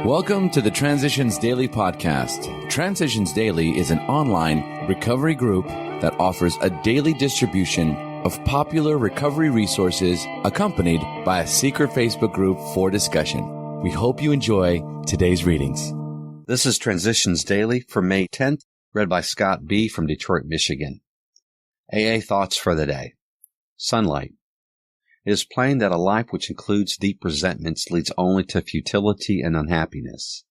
Welcome to the Transitions Daily podcast. Transitions Daily is an online recovery group that offers a daily distribution of popular recovery resources accompanied by a secret Facebook group for discussion. We hope you enjoy today's readings. This is Transitions Daily for May 10th, read by Scott B. from Detroit, Michigan. AA Thoughts for the Day. Sunlight. It is plain that a life which includes deep resentments leads only to futility and unhappiness.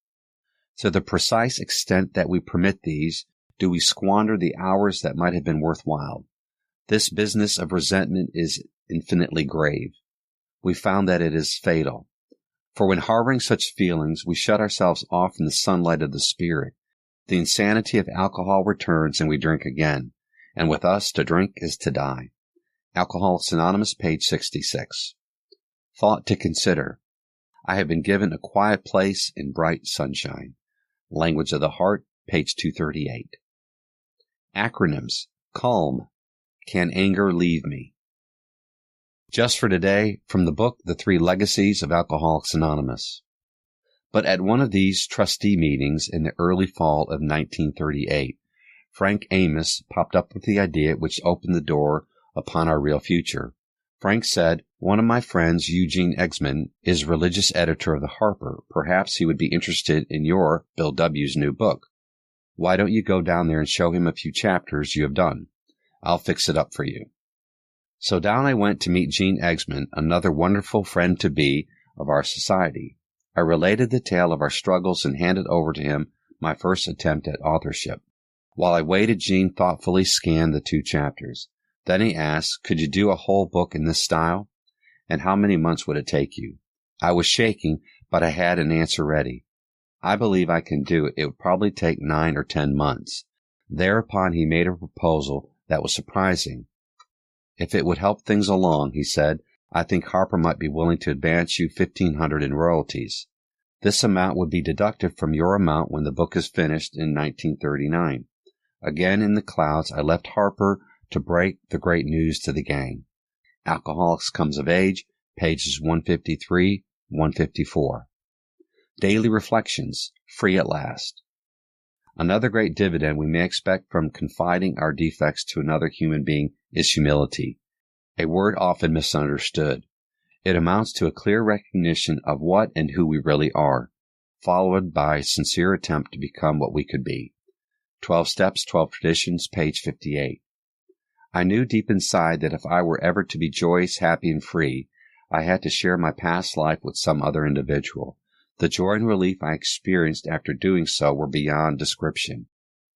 To the precise extent that we permit these, do we squander the hours that might have been worthwhile. This business of resentment is infinitely grave. We found that it is fatal. For when harboring such feelings, we shut ourselves off from the sunlight of the spirit. The insanity of alcohol returns and we drink again. And with us, to drink is to die. Alcoholics Anonymous, page 66. Thought to consider. I have been given a quiet place in bright sunshine. Language of the Heart, page 238. Acronyms. Calm. Can anger leave me? Just for today, from the book The Three Legacies of Alcoholics Anonymous. But at one of these trustee meetings in the early fall of 1938, Frank Amos popped up with the idea which opened the door upon our real future. Frank said, "One of my friends, Eugene Exman, is religious editor of the Harper. Perhaps he would be interested in your, Bill W.'s, new book. Why don't you go down there and show him a few chapters you have done? I'll fix it up for you." So down I went to meet Gene Exman, another wonderful friend-to-be of our society. I related the tale of our struggles and handed over to him my first attempt at authorship. While I waited, Gene thoughtfully scanned the 2 chapters. Then he asked, "Could you do a whole book in this style? And how many months would it take you?" I was shaking, but I had an answer ready. "I believe I can do it. It would probably take 9 or 10 months. Thereupon he made a proposal that was surprising. "If it would help things along," he said, "I think Harper might be willing to advance you $1,500 in royalties. This amount would be deducted from your amount when the book is finished in 1939. Again in the clouds, I left Harper to break the great news to the gang. Alcoholics Comes of Age, pages 153, 154. Daily Reflections, free at last. Another great dividend we may expect from confiding our defects to another human being is humility, a word often misunderstood. It amounts to a clear recognition of what and who we really are, followed by a sincere attempt to become what we could be. 12 Steps, 12 Traditions, page 58. I knew deep inside that if I were ever to be joyous, happy, and free, I had to share my past life with some other individual. The joy and relief I experienced after doing so were beyond description.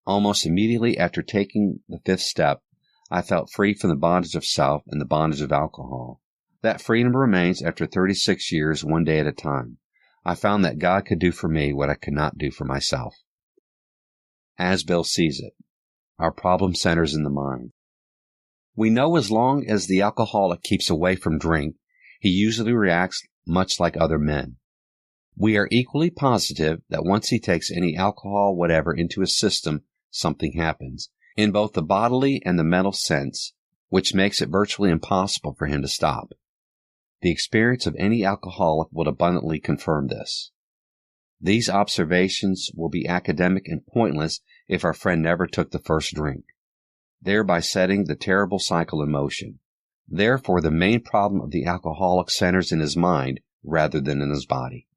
Almost immediately after taking the 5th step, I felt free from the bondage of self and the bondage of alcohol. That freedom remains after 36 years, one day at a time. I found that God could do for me what I could not do for myself. As Bill sees it, our problem centers in the mind. We know as long as the alcoholic keeps away from drink, he usually reacts much like other men. We are equally positive that once he takes any alcohol whatever into his system, something happens, in both the bodily and the mental sense, which makes it virtually impossible for him to stop. The experience of any alcoholic will abundantly confirm this. These observations will be academic and pointless if our friend never took the first drink, thereby setting the terrible cycle in motion. Therefore, the main problem of the alcoholic centers in his mind rather than in his body.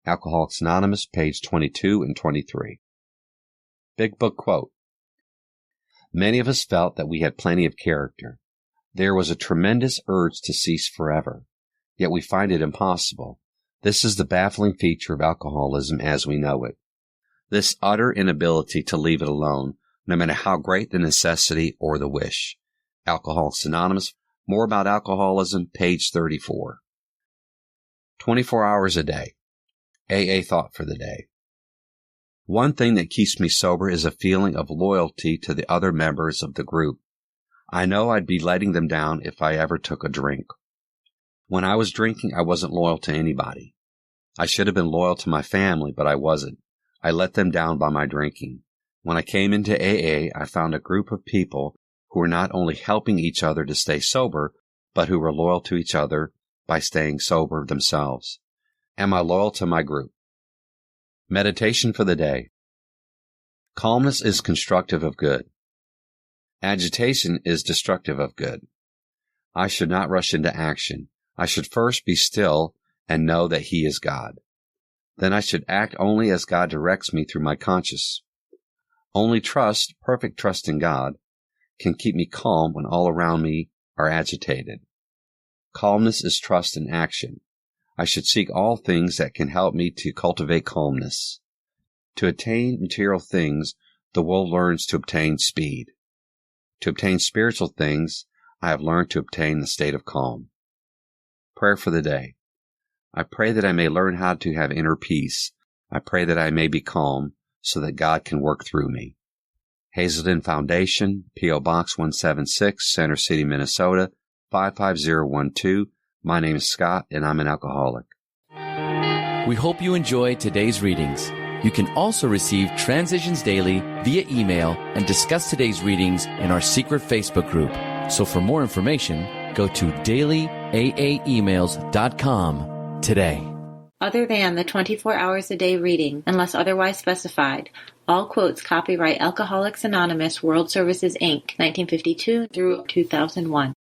Alcoholics Anonymous, page 22 and 23. Big Book Quote. Many of us felt that we had plenty of character. There was a tremendous urge to cease forever, yet we find it impossible. This is the baffling feature of alcoholism as we know it. This utter inability to leave it alone, no matter how great the necessity or the wish. Alcoholics Anonymous, more about alcoholism, page 34. 24 hours a day. AA Thought for the Day. One thing that keeps me sober is a feeling of loyalty to the other members of the group. I know I'd be letting them down if I ever took a drink. When I was drinking, I wasn't loyal to anybody. I should have been loyal to my family, but I wasn't. I let them down by my drinking. When I came into AA, I found a group of people who were not only helping each other to stay sober, but who were loyal to each other by staying sober themselves. Am I loyal to my group? Meditation for the day. Calmness is constructive of good. Agitation is destructive of good. I should not rush into action. I should first be still and know that He is God. Then I should act only as God directs me through my conscience. Only trust, perfect trust in God, can keep me calm when all around me are agitated. Calmness is trust in action. I should seek all things that can help me to cultivate calmness. To attain material things, the world learns to obtain speed. To obtain spiritual things, I have learned to obtain the state of calm. Prayer for the day. I pray that I may learn how to have inner peace. I pray that I may be calm so that God can work through me. Hazelden Foundation, P.O. Box 176, Center City, Minnesota, 55012. My name is Scott, and I'm an alcoholic. We hope you enjoyed today's readings. You can also receive Transitions Daily via email and discuss today's readings in our secret Facebook group. So for more information, go to dailyaaemails.com today. Other than the 24 hours a day reading, unless otherwise specified, all quotes copyright Alcoholics Anonymous World Services, Inc., 1952 through 2001.